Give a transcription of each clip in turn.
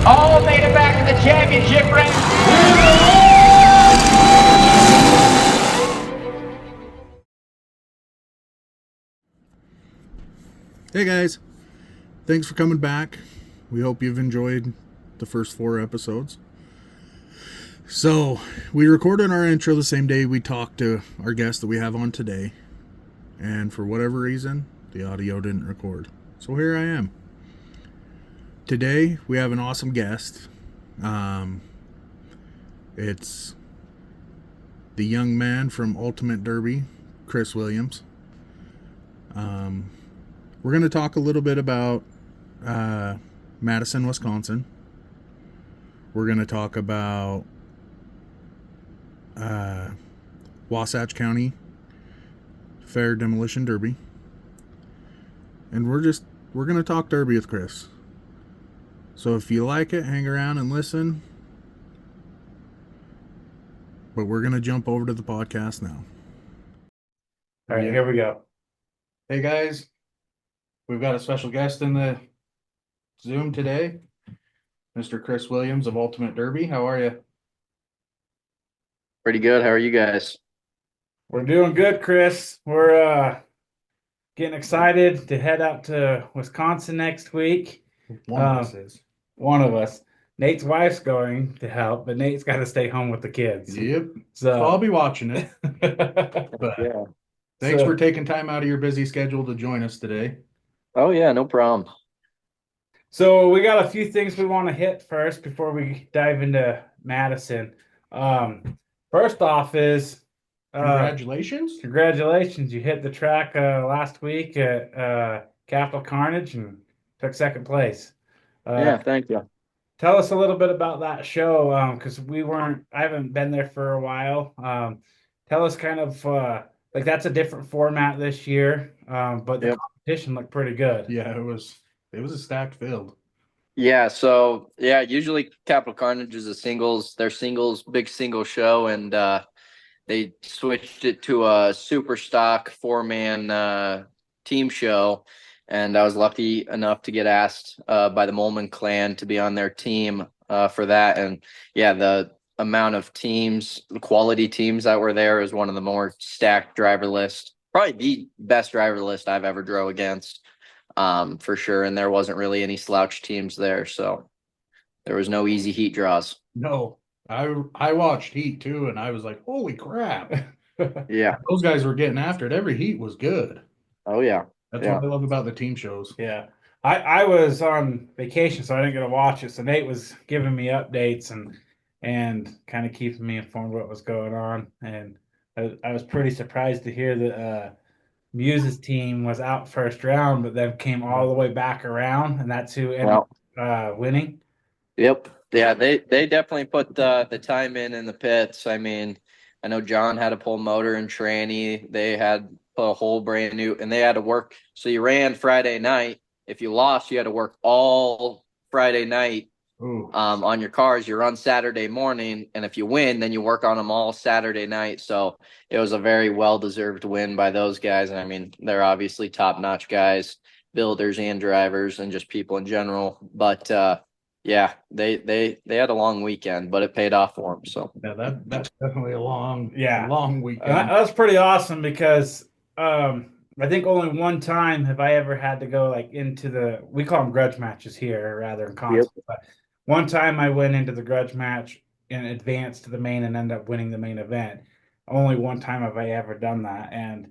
All made it back to the championship ring. Hey guys, thanks for coming back. We hope you've enjoyed the first 4 episodes. So, we recorded our intro the same day we talked to our guest that we have on today, and for whatever reason, the audio didn't record. So here I am. Today, we have an awesome guest. It's the young man from Ultimate Derby, Chris Williams. We're going to talk a little bit about Madison, Wisconsin. We're going to talk about Wasatch County Fair Demolition Derby. And we're going to talk Derby with Chris. So if you like it, hang around and listen. But we're going to jump over to the podcast now. All right, here we go. Hey guys, we've got a special guest in the Zoom today, Mr. Chris Williams of Ultimate Derby. How are you? Pretty good. How are you guys? We're doing good, Chris. We're getting excited to head out to Wisconsin next week. One of us is. One of us. Nate's wife's going to help, but Nate's got to stay home with the kids. Yep. So I'll be watching it. But Yeah. thanks for taking time out of your busy schedule to join us today. Oh yeah, no problem. So we got a few things we want to hit first before we dive into Madison. First off is Congratulations. congratulations. You hit the track last week at Capital Carnage and took second place. Yeah, thank you. Tell us a little bit about that show, because I haven't been there for a while. Tell us kind of like that's a different format this year, but the competition looked pretty good. Yeah, it was a stacked field. Yeah, so usually Capital Carnage is their big single show, and they switched it to a super stock 4-man team show. And I was lucky enough to get asked by the Wheelman clan to be on their team for that. And yeah, the amount of teams, the quality teams that were there is one of the more stacked driver list, probably the best driver list I've ever drove against, for sure. And there wasn't really any slouch teams there, so there was no easy heat draws. No, I watched heat too, and I was like, holy crap. Yeah. Those guys were getting after it. Every heat was good. Oh yeah. That's what I love about the team shows. Yeah. I was on vacation, so I didn't get to watch it. So Nate was giving me updates and kind of keeping me informed what was going on. And I was pretty surprised to hear that Muse's team was out first round, but then came all the way back around, and that's who ended up winning. Yep. Yeah, they definitely put the time in the pits. I mean, I know John had to pull motor and tranny. They had put a whole brand new, and they had to work. So you ran Friday night. If you lost, you had to work all Friday night on your cars. You run Saturday morning, and if you win, then you work on them all Saturday night. So it was a very well-deserved win by those guys. And I mean, they're obviously top-notch guys, builders and drivers, and just people in general. But yeah, they had a long weekend, but it paid off for them. So yeah, that's definitely a long weekend. That was pretty awesome because I think only one time have I ever had to go like into we call them grudge matches here rather than contests. Yep. But one time I went into the grudge match in advance to the main and ended up winning the main event. Only one time have I ever done that, and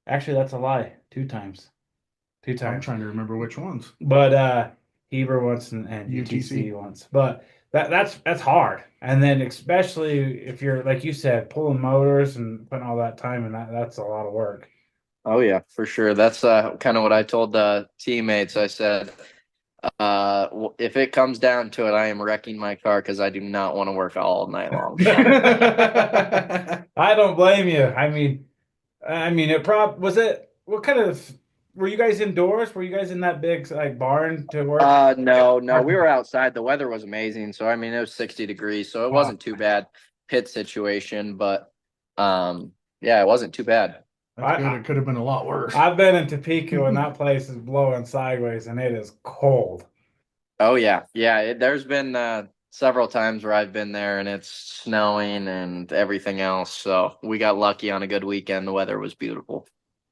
actually that's a lie. 2 times. I'm trying to remember which ones. But Heber once and UTC once. But that's hard. And then especially if you're, like you said, pulling motors and putting all that time, and that's a lot of work. Oh yeah, for sure. That's kind of what I told the teammates. I said, if it comes down to it, I am wrecking my car because I do not want to work all night long. I don't blame you. I mean, what kind of, were you guys indoors? Were you guys in that big like barn to work? No, we were outside. The weather was amazing. So I mean, it was 60 degrees, so it wasn't too bad pit situation, but yeah, it wasn't too bad. That's good. It could have been a lot worse. I've been in Topeka and that place is blowing sideways and it is cold. Oh yeah, yeah. There's been several times where I've been there and it's snowing and everything else. So we got lucky on a good weekend. The weather was beautiful.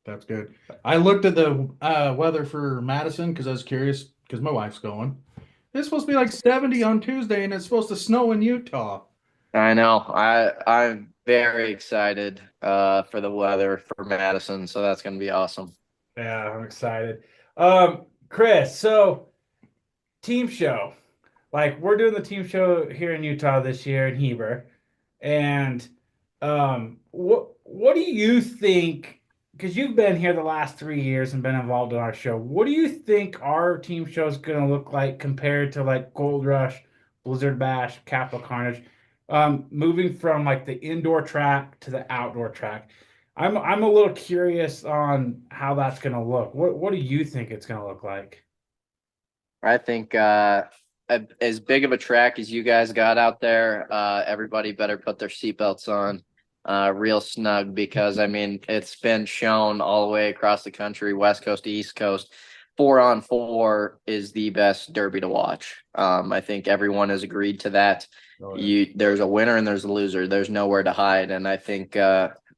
That's good. I looked at the weather for Madison because I was curious because my wife's going. It's supposed to be like 70 on Tuesday and it's supposed to snow in Utah. I know. I'm very excited for the weather for Madison. So that's gonna be awesome. Yeah, I'm excited. Chris, so team show. Like we're doing the team show here in Utah this year in Heber. And what do you think? Because you've been here the last 3 years and been involved in our show. What do you think our team show is going to look like compared to like Gold Rush, Blizzard Bash, Capital Carnage? Moving from like the indoor track to the outdoor track. I'm a little curious on how that's going to look. What do you think it's going to look like? I think as big of a track as you guys got out there, everybody better put their seatbelts on real snug because I mean it's been shown all the way across the country, West Coast to East Coast. 4-on-4 is the best derby to watch. I think everyone has agreed to that. Oh, yeah. There's a winner and there's a loser. There's nowhere to hide, and I think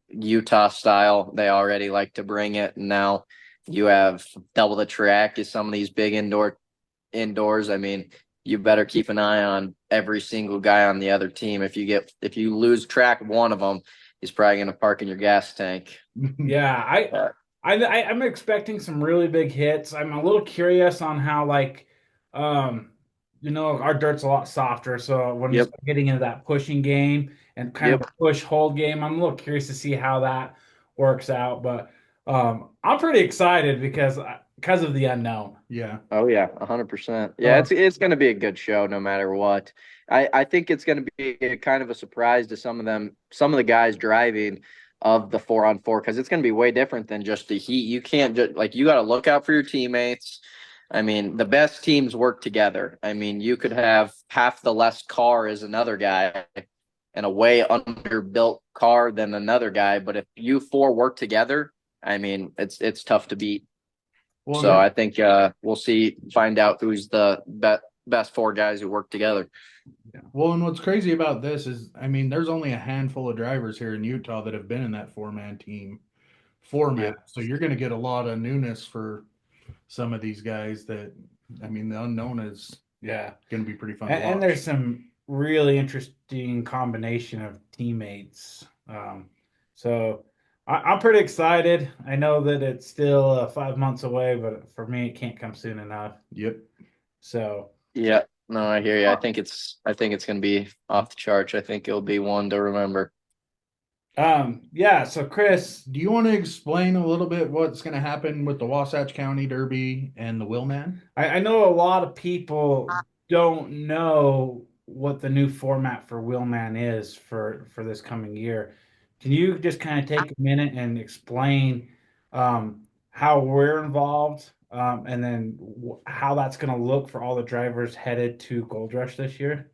Utah style they already like to bring it. And now you have double the track as some of these big indoors. I mean, you better keep an eye on every single guy on the other team. If you lose track of one of them, he's probably going to park in your gas tank. Yeah, I'm expecting some really big hits. I'm a little curious on how like our dirt's a lot softer. So when we Yep. start getting into that pushing game and kind of Yep. a push hold game, I'm a little curious to see how that works out. But I'm pretty excited because of the unknown. Yeah. Oh yeah, 100%. Yeah, it's going to be a good show no matter what. I think it's going to be a kind of a surprise to some of the guys driving of the 4-on-4 because it's going to be way different than just the heat. You can't just like you got to look out for your teammates. I mean, the best teams work together. I mean, you could have half the less car as another guy and a way underbuilt car than another guy, but if you four work together, I mean, it's tough to beat. Well, So I think we'll find out who's the best four guys who work together. well, and what's crazy about this is, I mean, there's only a handful of drivers here in Utah that have been in that four-man team format. Yep. So you're going to get a lot of newness for some of these guys that, I mean, the unknown is Yeah. going to be pretty fun to And watch. there's some really interesting combination of teammates. So I'm pretty excited. I know that it's still 5 months away, but for me, it can't come soon enough. Yep. So Yeah, no, I hear you. I think it's going to be off the charts. I think it'll be one to remember. yeah. So Chris, Do you want to explain a little bit what's going to happen with the Wasatch County Derby and the Wheelman? I know a lot of people don't know what the new format for Wheelman is for this coming year. Can you just kind of take a minute and explain how we're involved and then how that's going to look for all the drivers headed to Gold Rush this year?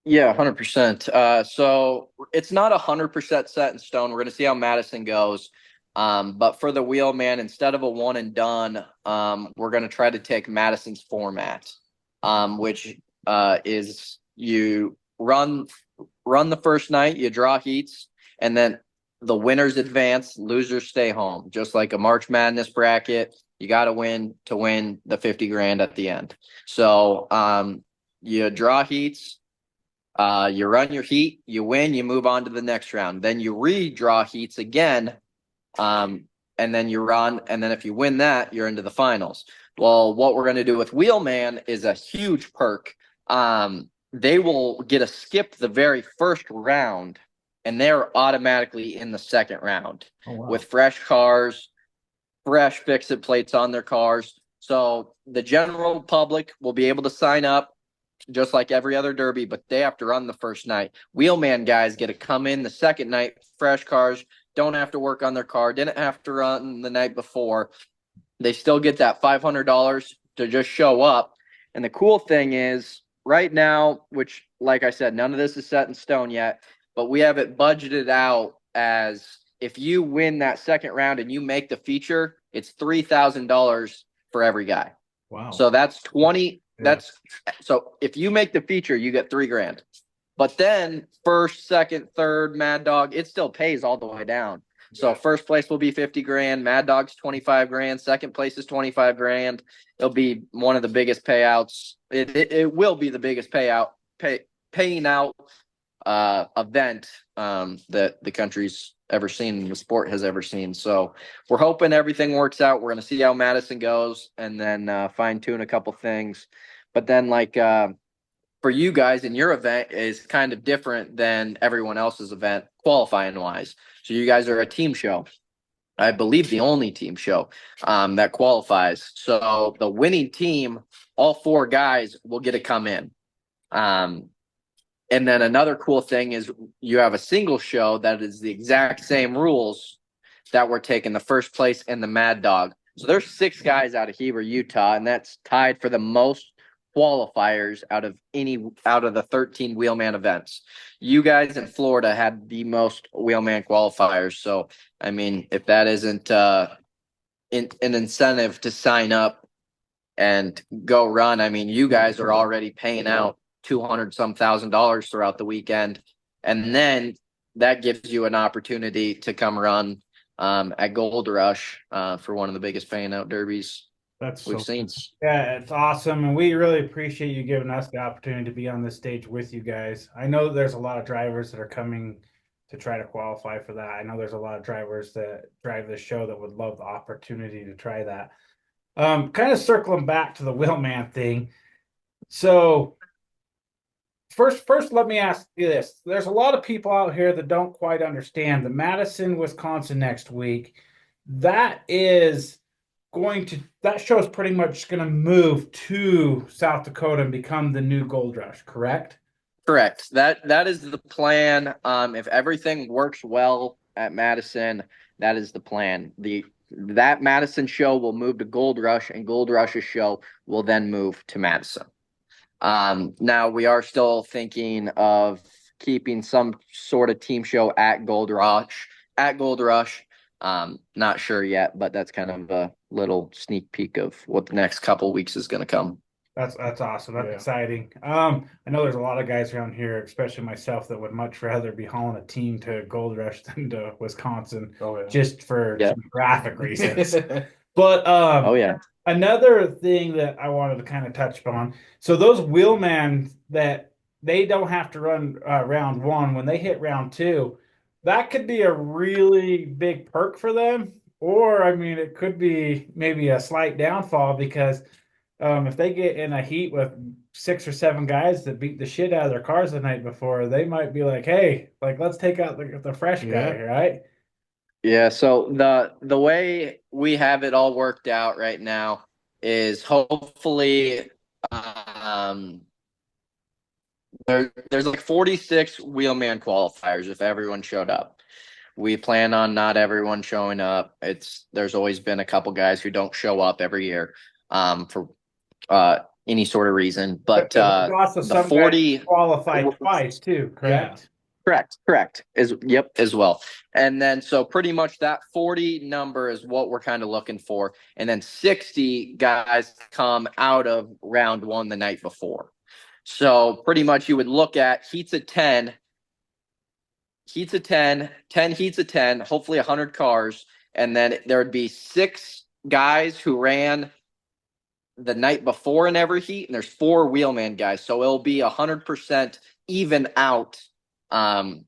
Yeah, 100%. So it's not 100% set in stone. We're going to see how Madison goes. But for the Wheelman, instead of a one and done, we're going to try to take Madison's format, which is you run the first night, you draw heats, and then the winners advance, losers stay home. Just like a March Madness bracket, you got to win to win the 50 grand at the end. So you draw heats. You run your heat, you win, you move on to the next round. Then you redraw heats again, and then you run. And then if you win that, you're into the finals. Well, what we're going to do with Wheelman is a huge perk. They will get a skip the very first round, and they're automatically in the second round with fresh cars, fresh fix-it plates on their cars. So the general public will be able to sign up just like every other derby, but they have to run the first night. Wheelman guys get to come in the second night, fresh cars, don't have to work on their car, didn't have to run the night before. They still get that $500 to just show up. And the cool thing is right now, which like I said, none of this is set in stone yet, but we have it budgeted out as if you win that second round and you make the feature, it's $3,000 for every guy. Wow. So that's That's so if you make the feature, you get $3,000. But then first, second, third, Mad Dog, it still pays all the way down. So first place will be 50 grand, Mad Dog's 25 grand, second place is 25 grand. It'll be one of the biggest payouts. It will be the biggest paying out event that the country's ever seen, the sport has ever seen. So we're hoping everything works out. We're going to see how Madison goes and then fine tune a couple things. But then for you guys in your event is kind of different than everyone else's event qualifying wise. So you guys are a team show. I believe the only team show that qualifies. So the winning team, all 4 guys will get to come in. And then another cool thing is you have a single show that is the exact same rules that we're taking, the first place and the Mad Dog. So there's 6 guys out of Heber, Utah, and that's tied for the most qualifiers out of the 13 Wheelman events. You guys in Florida had the most Wheelman qualifiers. So, I mean, if that isn't an incentive to sign up and go run, I mean, you guys are already paying out $200-some thousand throughout the weekend, and then that gives you an opportunity to come run at Gold Rush for one of the biggest paying out derbies we've seen. Yeah, it's awesome, and we really appreciate you giving us the opportunity to be on this stage with you guys. I know there's a lot of drivers that are coming to try to qualify for that. I know there's a lot of drivers that drive this show that would love the opportunity to try that. Kind of circling back to the Wheelman thing. So First, let me ask you this. There's a lot of people out here that don't quite understand the Madison, Wisconsin next week. That show is pretty much going to move to South Dakota and become the new Gold Rush, correct? Correct. That is the plan. If everything works well at Madison, that is the plan. That Madison show will move to Gold Rush, and Gold Rush's show will then move to Madison. Now we are still thinking of keeping some sort of team show at Gold Rush. Not sure yet, but that's kind of a little sneak peek of what the next couple weeks is going to come. That's awesome. That's exciting. I know there's a lot of guys around here, especially myself, that would much rather be hauling a team to Gold Rush than to Wisconsin, just for geographic reasons. But another thing that I wanted to kind of touch upon. So those Wheelman that they don't have to run round 1 when they hit round 2, that could be a really big perk for them. Or, I mean, it could be maybe a slight downfall because if they get in a heat with 6 or 7 guys that beat the shit out of their cars the night before, they might be like, hey, let's take out the fresh guy, right? Yeah, so the way we have it all worked out right now is hopefully there's like 46 Wheelman qualifiers if everyone showed up. We plan on not everyone showing up. There's always been a couple guys who don't show up every year for any sort of reason. But also the 40 qualified twice too, correct? Correct. As well. And then so pretty much that 40 number is what we're kind of looking for. And then 60 guys come out of round 1 the night before. So pretty much you would look at heats of 10 heats of 10 heats of 10, hopefully 100 cars. And then there would be 6 guys who ran the night before in every heat. And there's 4 Wheelman guys. So it'll be 100% even out the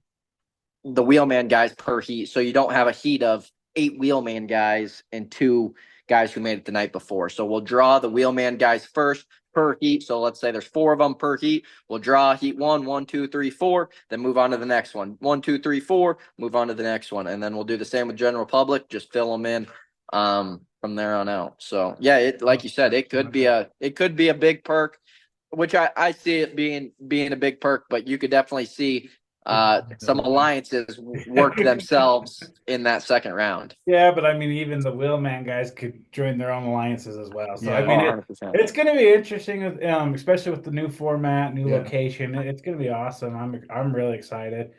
Wheelman guys per heat. So you don't have a heat of 8 Wheelman guys and 2 guys who made it the night before. So we'll draw the Wheelman guys first per heat. So let's say there's 4 of them per heat. We'll draw heat 1, 2, 3, 4, then move on to the next one. 1, 2, 3, 4, move on to the next one. And then we'll do the same with general public, just fill them in from there on out. So yeah, like you said, it could be a big perk, which I see it being a big perk, but you could definitely see some alliances work themselves in that second round. Yeah, but I mean, even the Wheelman guys could join their own alliances as well. So I mean, 100%. it's going to be interesting, especially with the new format, new location. It's going to be awesome. I'm really excited.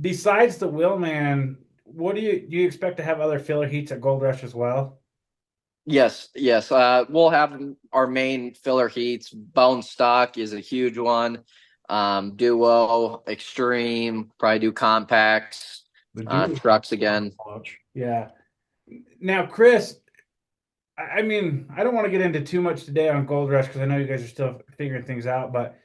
Besides the Wheelman, what do you expect to have other filler heats at Gold Rush as well? Yes, yes. We'll have our main filler heats. Bone stock is a huge one. Duo, extreme, probably do compacts, trucks again. Yeah. Now, Chris, I mean, I don't want to get into too much today on Gold Rush because I know you guys are still figuring things out, but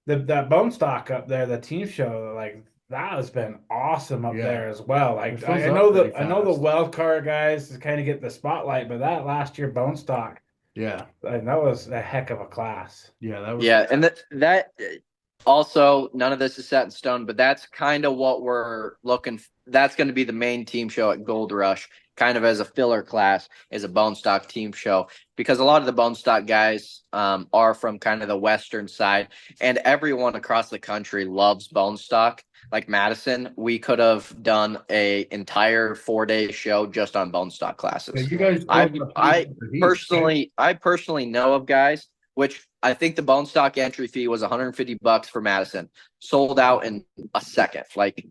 that bone stock up there, the team show, like that has been awesome up there as well. Like I know the wild card guys to kind of get the spotlight, but that last year bone stock, Yeah. that was a heck of a class. Yeah, that was. Yeah, and that also none of this is set in stone, but that's kind of what we're looking. That's going to be the main team show at Gold Rush, kind of as a filler class, as a bone stock team show, because a lot of the bone stock guys are from kind of the western side, and everyone across the country loves bone stock. Like Madison, we could have done a entire 4-day show just on bone stock classes. You guys, I personally know of guys, which I think the bone stock entry fee was $150 for Madison, sold out in a second. Like,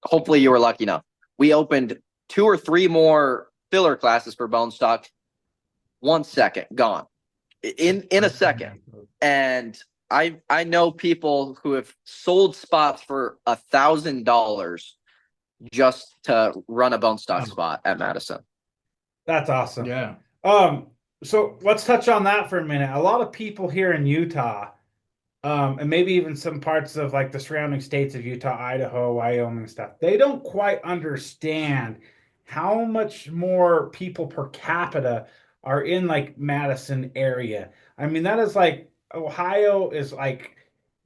hopefully you were lucky enough. We opened 2 or 3 more filler classes for bone stock. 1 second, gone in a second. And I know people who have sold spots for $1,000 just to run a bone stock spot at Madison. That's awesome. Yeah. So let's touch on that for a minute. A lot of people here in Utah, and maybe even some parts of like the surrounding states of Utah, Idaho, Wyoming stuff, they don't quite understand how much more people per capita are in like Madison area. I mean, that is like Ohio is like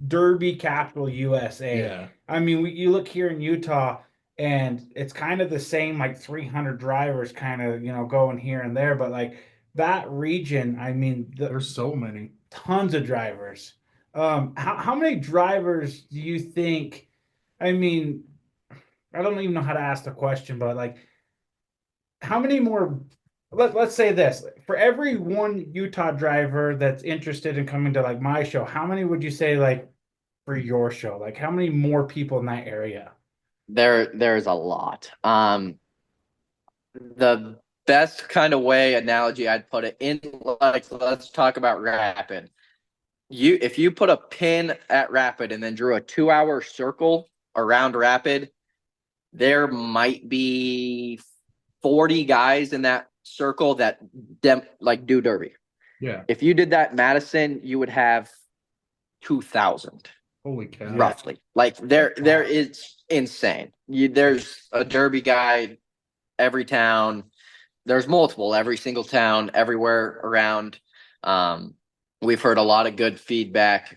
Derby capital USA. Yeah. I mean, you look here in Utah and it's kind of the same, like 300 drivers kind of, going here and there, but like that region, I mean, There's so many. tons of drivers. How many drivers do you think? I mean, I don't even know how to ask the question, but like, how many more? Let's say this: for every one Utah driver that's interested in coming to like my show, how many would you say like for your show? Like, how many more people in that area? There's a lot. The best kind of way analogy I'd put it in, like, let's talk about Rapid. If you put a pin at Rapid and then drew a 2-hour circle around Rapid, there might be 40 guys in that circle that do Derby. Yeah. If you did that in Madison, you would have 2,000. Holy cow. Roughly. Like there is insane. There's a Derby guy every town. There's multiple every single town, everywhere around. We've heard a lot of good feedback.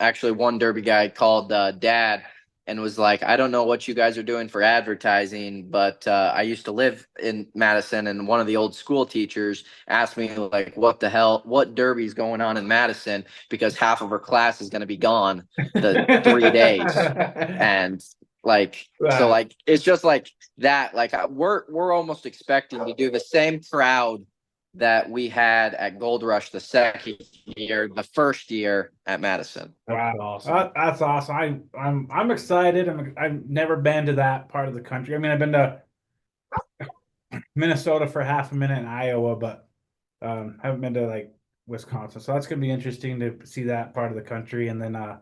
Actually, one Derby guy called Dad and was like, I don't know what you guys are doing for advertising, but I used to live in Madison, and one of the old school teachers asked me, like, what the hell, what Derby's going on in Madison, because half of her class is going to be gone the 3 days. And like, so like, it's just like that. Like we're almost expecting to do the same crowd that we had at Gold Rush the first year at Madison. Wow, awesome. That's awesome. I'm excited. I've never been to that part of the country. I mean, I've been to Minnesota for half a minute in Iowa, but haven't been to like Wisconsin. So that's gonna be interesting to see that part of the country, and then I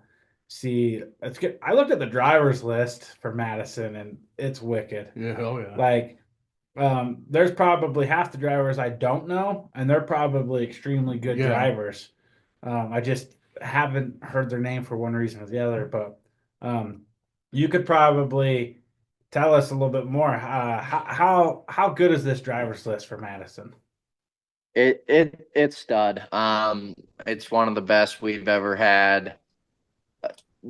looked at the drivers list for Madison, and it's wicked. Yeah, hell yeah. Like, there's probably half the drivers I don't know, and they're probably extremely good drivers. I just haven't heard their name for one reason or the other, but you could probably tell us a little bit more. How good is this drivers list for Madison? It's stud. It's one of the best we've ever had.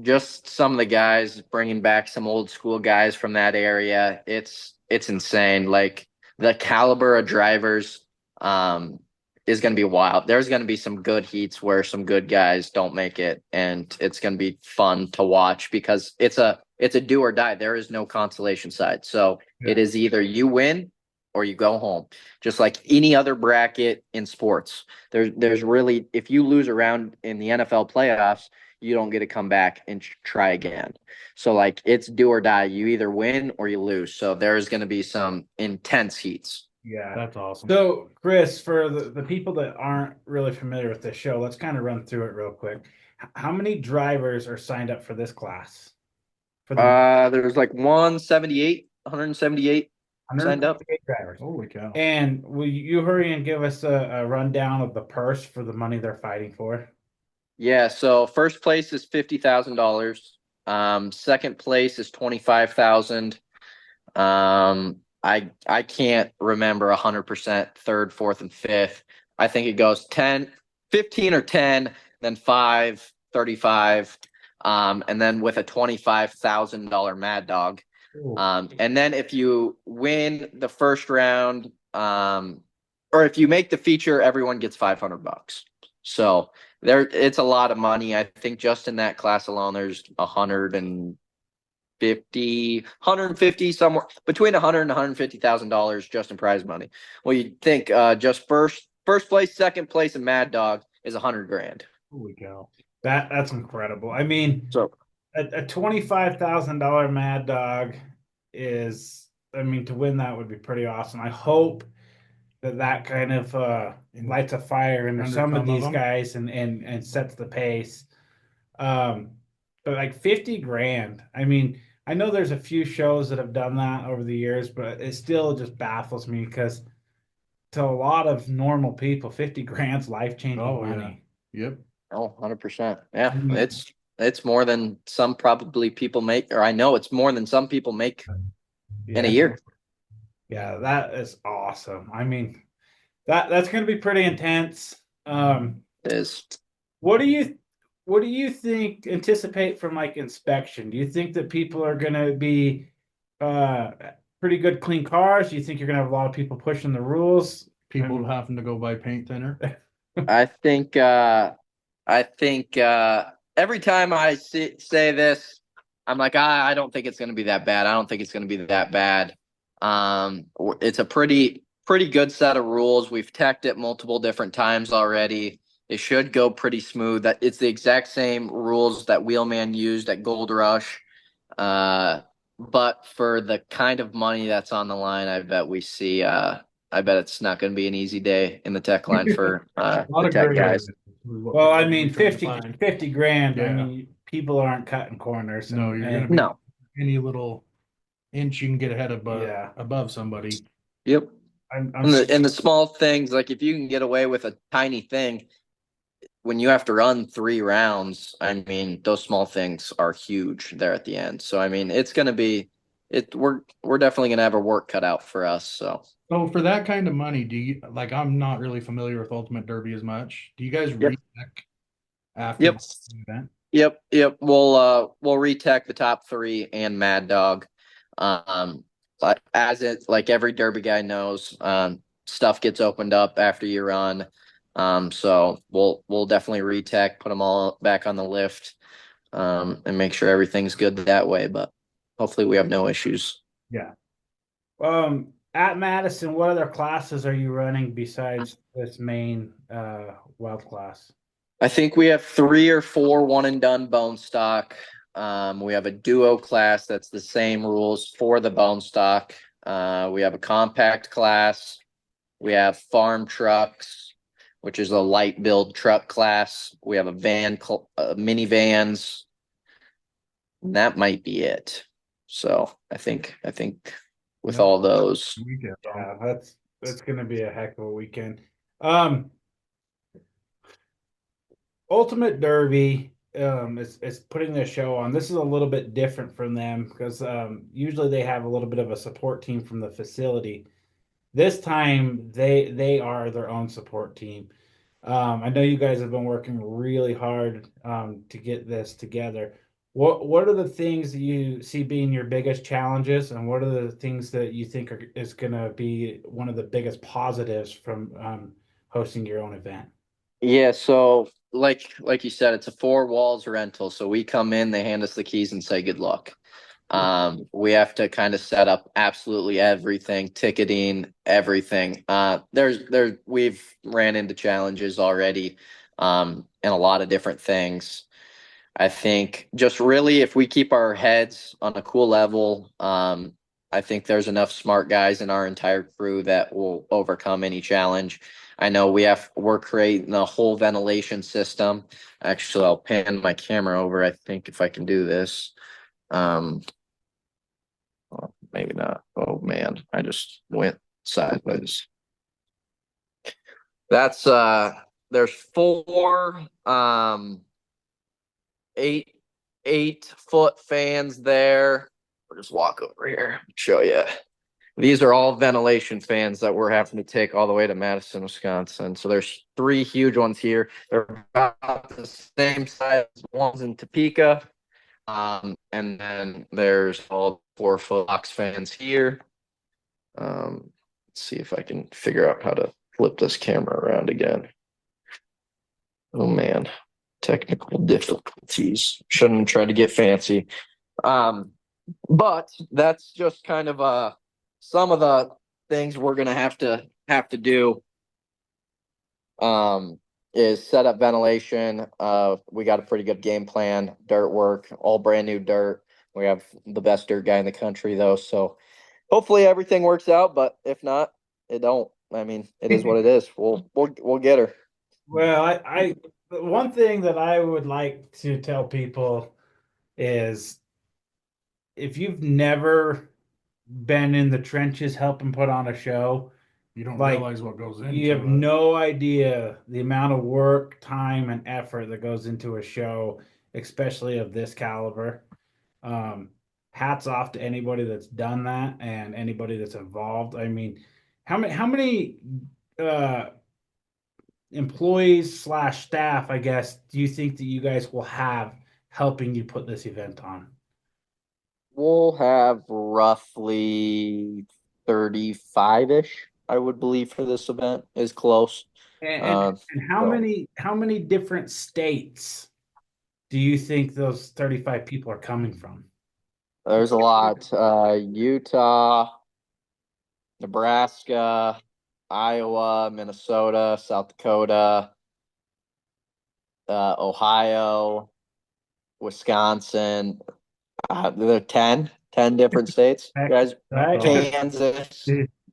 Just some of the guys, bringing back some old school guys from that area. It's insane. Like the caliber of drivers is going to be wild. There's going to be some good heats where some good guys don't make it, and it's going to be fun to watch because it's a do or die. There is no consolation side. So It is either you win or you go home. Just like any other bracket in sports. There's really, if you lose a round in the NFL playoffs, you don't get to come back and try again. So like it's do or die. You either win or you lose. So there's going to be some intense heats. Yeah. That's awesome. So, Chris, for the people that aren't really familiar with this show, let's kind of run through it real quick. How many drivers are signed up for this class? For the There's like 178 signed up. 148 drivers. Holy cow. And will you hurry and give us a rundown of the purse for the money they're fighting for? Yeah, so first place is $50,000. Second place is 25,000. I can't remember 100% third, fourth, and fifth. I think it goes 10, 15 or 10, then 5, 35, and then with a $25,000 Mad Dog. And then if you win the first round, or if you make the feature, everyone gets $500. So it's a lot of money. I think just in that class alone, there's 150 somewhere between $100 and $150,000 just in prize money. Well, you'd think just first place, second place, and Mad Dog is $100,000. Holy cow. That's incredible. I mean, So a $25,000 Mad Dog is, I mean, to win that would be pretty awesome. I hope that kind of lights a fire into Under some of some of these them? guys and sets the pace. But like 50 grand, I mean, I know there's a few shows that have done that over the years, but it still just baffles me because to a lot of normal people, 50 grand's life-changing Oh, yeah. money. Yep. oh, 100%. Yeah, Mhm. it's more than some probably people make, or I know it's more than some people make in a Yeah. year. Yeah, that is awesome. I mean, that's going to be pretty intense. It is. What do you think anticipate from like inspection? Do you think that people are going to be uh pretty good clean cars? Do you think you're going to have a lot of people pushing the rules? People having to go buy paint thinner. I think every time I say this, I'm like, I don't think it's going to be that bad. I don't think it's going to be that bad. It's a pretty good set of rules. We've teched it multiple different times already. It should go pretty smooth. That it's the exact same rules that Wheelman used at Gold Rush. But for the kind of money that's on the line, I bet we see. I bet it's not going to be an easy day in the tech line for A lot the of tech gray guys. Well, I mean, Trying to 50, find. 50 grand. I Yeah. mean, people aren't cutting corners. No, and- you're and- gonna be No. any little inch you can get ahead of Yeah. above somebody. Yep. I'm And the small things, like if you can get away with a tiny thing, when you have to run 3 rounds, I mean, those small things are huge there at the end. So I mean, it's going to be we're definitely going to have a work cut out for us. So So for that kind of money, do you like? I'm not really familiar with Ultimate Derby as much. Do you guys Yep. recheck after Yep. the event? Yep. We'll retech the top 3 and Mad Dog. But as it like every Derby guy knows, stuff gets opened up after you run. So we'll definitely retech, put them all back on the lift, and make sure everything's good that way. But hopefully we have no issues. Yeah. At Madison, what other classes are you running besides this main wild class? I think we have 3 or 4 one and done bone stock. We have a duo class that's the same rules for the bone stock. We have a compact class. We have farm trucks, which is a light build truck class. We have a minivans. And that might be it. So I think with Yeah. all those, Weekend. Yeah, that's gonna be a heck of a weekend. Ultimate Derby is putting their show on. This is a little bit different from them because usually they have a little bit of a support team from the facility. This time they are their own support team. I know you guys have been working really hard to get this together. What are the things that you see being your biggest challenges, and what are the things that you think is going to be one of the biggest positives from hosting your own event? yeah. So like you said, it's a 4 walls rental. So we come in, they hand us the keys and say good luck. We have to kind of set up absolutely everything, ticketing, everything. We've ran into challenges already, and a lot of different things. I think just really if we keep our heads on a cool level, I think there's enough smart guys in our entire crew that will overcome any challenge. I know we're creating a whole ventilation system. Actually, I'll pan my camera over. I think if I can do this. Well, maybe not. Oh man, I just went sideways. That's there's four 8 foot fans there. We'll just walk over here and show you. These are all ventilation fans that we're having to take all the way to Madison, Wisconsin. So there's 3 huge ones here. They're about the same size as ones in Topeka. And then there's all 4-foot box fans here. Let's see if I can figure out how to flip this camera around again. Oh man, technical difficulties. Shouldn't try to get fancy. But that's just kind of some of the things we're gonna have to do. Is set up ventilation. We got a pretty good game plan. Dirt work, all brand new dirt. We have the best dirt guy in the country though, so hopefully everything works out. But if not, it don't. I mean, it is what it is. We'll get her. Well, I one thing that I would like to tell people is if you've never been in the trenches helping put on a show, You don't like, realize what goes into you have it. no idea the amount of work, time, and effort that goes into a show, especially of this caliber. Hats off to anybody that's done that and anybody that's involved. I mean, how many employees slash staff, I guess, do you think that you guys will have helping you put this event on? We'll have roughly 35-ish, I would believe, for this event is close. And how many different states do you think those 35 people are coming from? There's a lot. Utah, Nebraska, Iowa, Minnesota, South Dakota, Ohio, Wisconsin. There are 10 different states, guys. Right?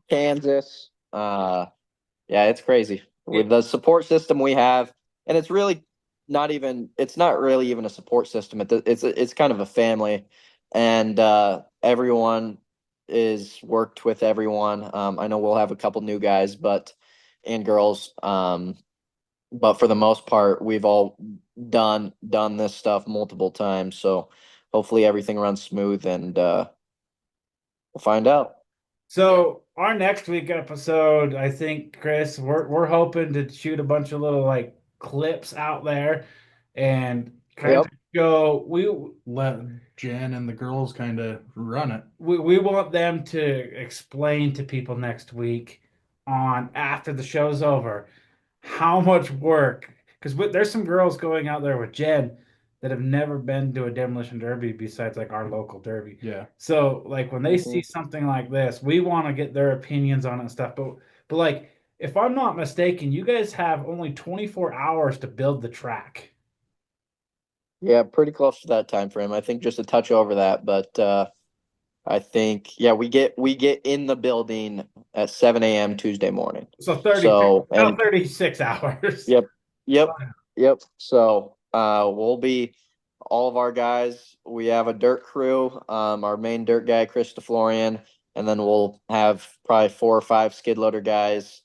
Kansas. Yeah, it's crazy with the support system we have, and it's really it's not really even a support system. It's kind of a family, and everyone is worked with everyone. I know we'll have a couple new guys, and girls. But for the most part, we've all done this stuff multiple times. So hopefully everything runs smooth, and we'll find out. So our next week episode, I think, Chris, we're hoping to shoot a bunch of little like clips out there and kind of go. We Let Jen and the girls kind of run it. we want them to explain to people next week on after the show's over how much work, because there's some girls going out there with Jen that have never been to a demolition derby besides like our local derby. Yeah. So like when they see something like this, we want to get their opinions on it and stuff. But like if I'm not mistaken, you guys have only 24 hours to build the track. Yeah, pretty close to that time frame. I think just a touch over that, but I think we get in the building at 7 a.m. Tuesday morning. So 30, so about 36 hours. Yep. So we'll be all of our guys. We have a dirt crew, our main dirt guy, Chris DeFlorian, and then we'll have probably 4 or 5 skid loader guys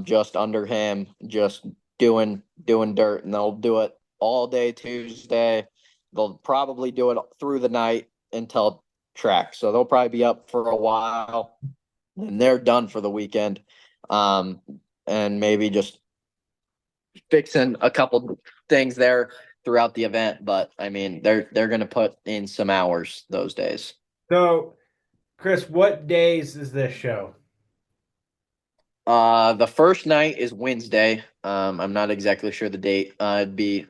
just under him, just doing dirt, and they'll do it all day Tuesday. They'll probably do it through the night until track. So they'll probably be up for a while and they're done for the weekend. And maybe just fixing a couple things there throughout the event. But I mean, they're going to put in some hours those days. So Chris, what days is this show? The first night is Wednesday. I'm not exactly sure the date. It'd be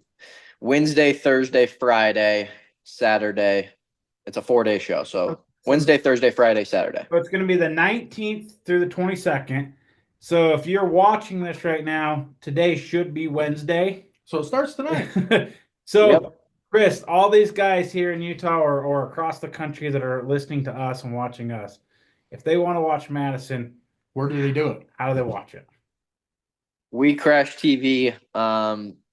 Wednesday, Thursday, Friday, Saturday. It's a 4-day show. So Wednesday, Thursday, Friday, Saturday. So it's going to be the 19th through the 22nd. So if you're watching this right now, today should be Wednesday. So it starts tonight. So, Chris, all these guys here in Utah or across the country that are listening to us and watching us, if they want to watch Madison, Where do they do it? how do they watch it? We Crash TV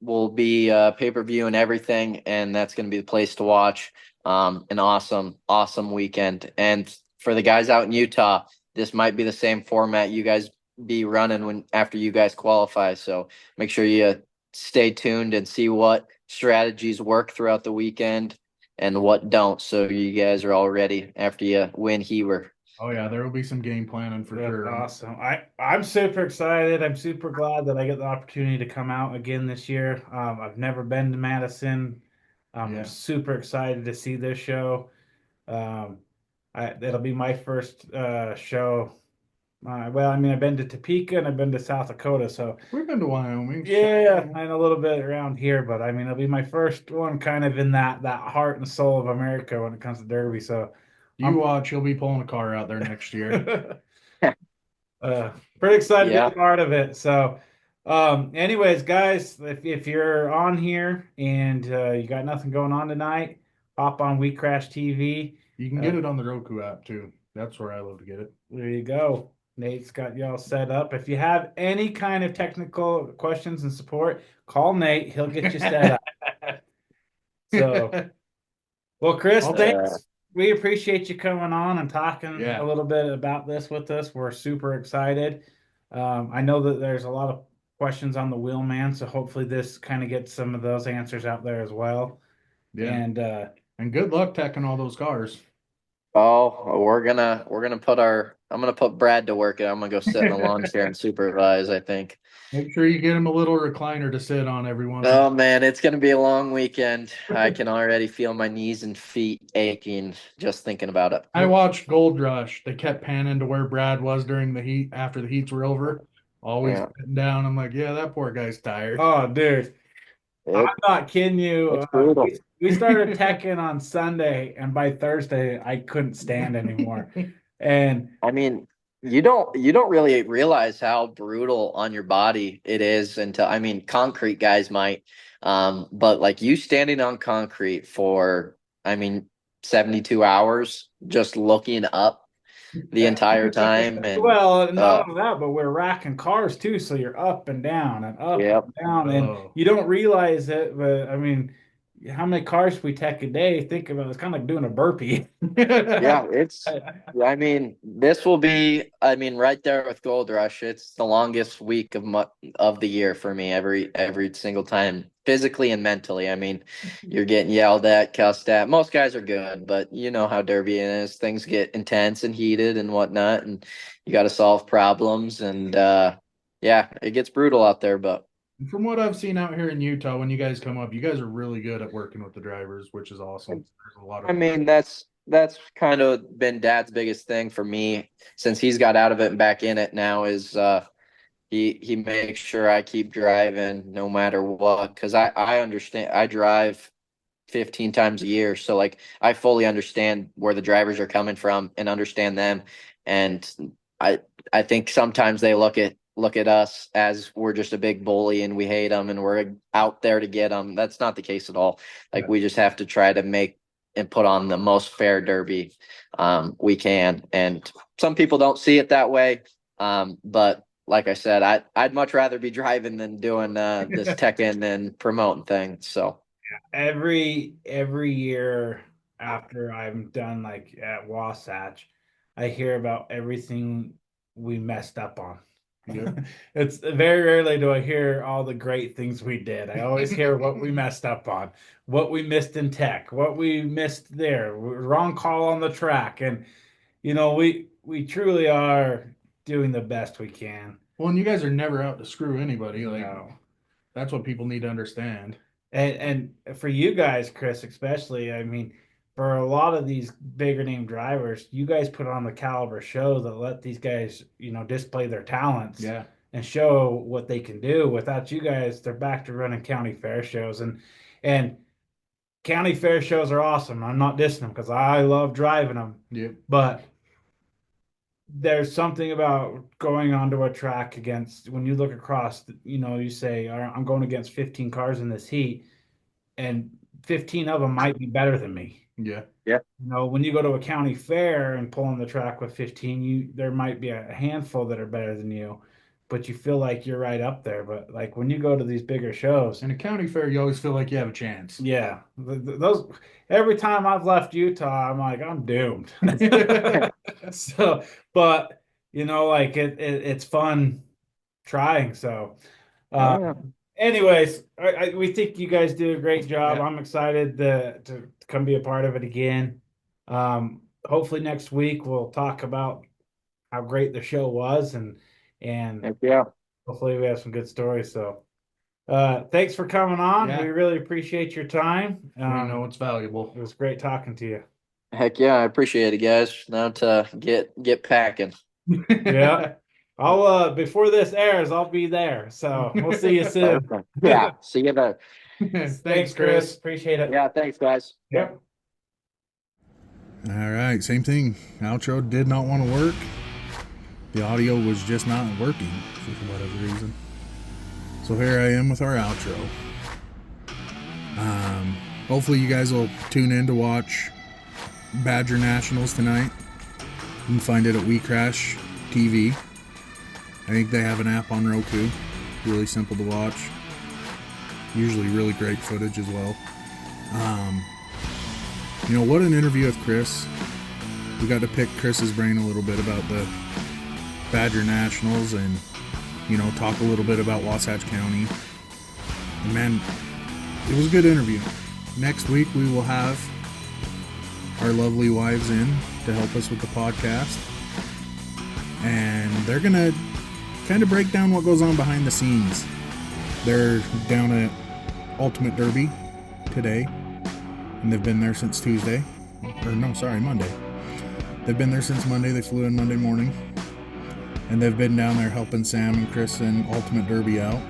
will be pay-per-view and everything, and that's going to be the place to watch. An awesome weekend. And for the guys out in Utah, this might be the same format you guys be running when after you guys qualify. So make sure you stay tuned and see what strategies work throughout the weekend and what don't, so you guys are all ready after you win Heber. Oh yeah, there will be some game planning for That's sure. awesome. I'm super excited. I'm super glad that I get the opportunity to come out again this year. I've never been to Madison. Yeah. I'm super excited to see this show. It'll be my first show. Well, I mean, I've been to Topeka and I've been to South Dakota, so We've been to Wyoming. yeah, and a little bit around here. But I mean, it'll be my first one, kind of in that heart and soul of America when it comes to Derby. So You watch, you'll be pulling a car out there next year. pretty excited to Yeah. be a part of it. So, anyways, guys, if you're on here and you got nothing going on tonight, hop on We Crash TV. You can get it on the Roku app too. That's where I love to get it. There you go. Nate's got y'all set up. If you have any kind of technical questions and support, call Nate. He'll get you set up. So, well, Chris, thanks. We appreciate you coming on and talking Yeah. a little bit about this with us. We're super excited. I know that there's a lot of questions on the Wheelman, so hopefully this kind of gets some of those answers out there as well. Yeah. And good luck teching all those cars. Oh, I'm gonna put Brad to work and I'm gonna go sit in the lawn chair and supervise, I think. Make sure you get him a little recliner to sit on, everyone. Oh man, it's gonna be a long weekend. I can already feel my knees and feet aching just thinking about it. I watched Gold Rush. They kept panning to where Brad was during the heat after the heats were over. Always sitting down. I'm like, yeah, that poor guy's tired. oh, dude, I'm not kidding you. It's brutal. We started teching on Sunday, and by Thursday, I couldn't stand anymore. And I mean, you don't really realize how brutal on your body it is until, I mean, concrete guys might, but like you standing on concrete for, I mean, 72 hours just looking up the entire time. And well, not only that, but we're racking cars too, so you're up and down and up and down, and you don't realize it. But I mean, how many cars we tech a day? Think about it, it's kind of like doing a burpee. yeah, I mean, this will be, I mean, right there with Gold Rush. It's the longest week of the year for me every single time, physically and mentally. I mean, you're getting yelled at, cussed at. Most guys are good, but you know how Derby is. Things get intense and heated and whatnot, and you got to solve problems. And yeah, it gets brutal out there, but. From what I've seen out here in Utah, when you guys come up, you guys are really good at working with the drivers, which is awesome. There's a lot of. I mean, that's kind of been Dad's biggest thing for me since he's got out of it and back in it now is he makes sure I keep driving no matter what, because I understand. I drive 15 times a year, so like I fully understand where the drivers are coming from and understand them, and I think sometimes they look at us as we're just a big bully and we hate them and we're out there to get them. That's not the case at all. Like we just have to try to make and put on the most fair Derby we can. And some people don't see it that way. But like I said, I'd much rather be driving than doing this tech-in and promoting thing. So every year after I'm done, like at Wasatch, I hear about everything we messed up on. Yep. It's very rarely do I hear all the great things we did. I always hear what we messed up on, what we missed in tech, what we missed there, wrong call on the track. And you know, we truly are doing the best we can. Well, and you guys are never out to screw anybody. Like No. that's what people need to understand. And for you guys, Chris, especially, I mean, for a lot of these bigger name drivers, you guys put on the caliber show that let these guys, you know, display their talents Yeah. and show what they can do. Without you guys, they're back to running county fair shows, and county fair shows are awesome. I'm not dissing them because I love driving them. Yep. But there's something about going onto a track against, when you look across, you know, you say, "All right, I'm going against 15 cars in this heat, and 15 of them might be better than me." Yeah. You know, when you go to a county fair and pull on the track with 15, there might be a handful that are better than you, but you feel like you're right up there. But like when you go to these bigger shows, In a county fair, you always feel like you have a chance. yeah, those every time I've left Utah, I'm like, I'm doomed. So, but you know, like it's fun trying. So, Oh, yeah. anyways, we think you guys do a great job. Yeah. I'm excited to come be a part of it again. Hopefully next week we'll talk about how great the show was and Heck yeah. hopefully we have some good stories. So, thanks for coming on. Yeah. We really appreciate your time. We know it's valuable. It was great talking to you. Heck yeah, I appreciate it, guys. Now to get packing. Yeah. I'll before this airs, I'll be there. So we'll see you soon. Yeah. See you there. Thanks, Chris. Appreciate it. Yeah. Thanks, guys. Yep. All right, same thing. Outro did not want to work. The audio was just not working for whatever reason. So here I am with our outro. Hopefully you guys will tune in to watch Badger Nationals tonight. You can find it at We Crash TV. I think they have an app on Roku. Really simple to watch. Usually really great footage as well. You know, what an interview with Chris. We got to pick Chris's brain a little bit about the Badger Nationals and, you know, talk a little bit about Wasatch County. And man, it was a good interview. Next week we will have our lovely wives in to help us with the podcast. And they're going to kind of break down what goes on behind the scenes. They're down at Ultimate Derby today. And they've been there since Tuesday. Or no, sorry, Monday. They've been there since Monday. They flew in Monday morning. And they've been down there helping Sam and Chris and Ultimate Derby out.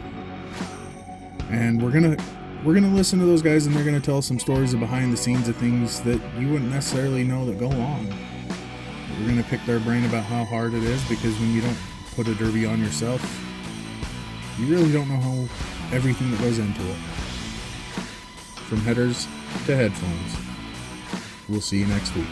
And we're gonna listen to those guys, and they're gonna tell some stories of behind the scenes of things that you wouldn't necessarily know that go on. We're gonna pick their brain about how hard it is, because when you don't put a derby on yourself, you really don't know how everything that goes into it. From headers to headphones. We'll see you next week.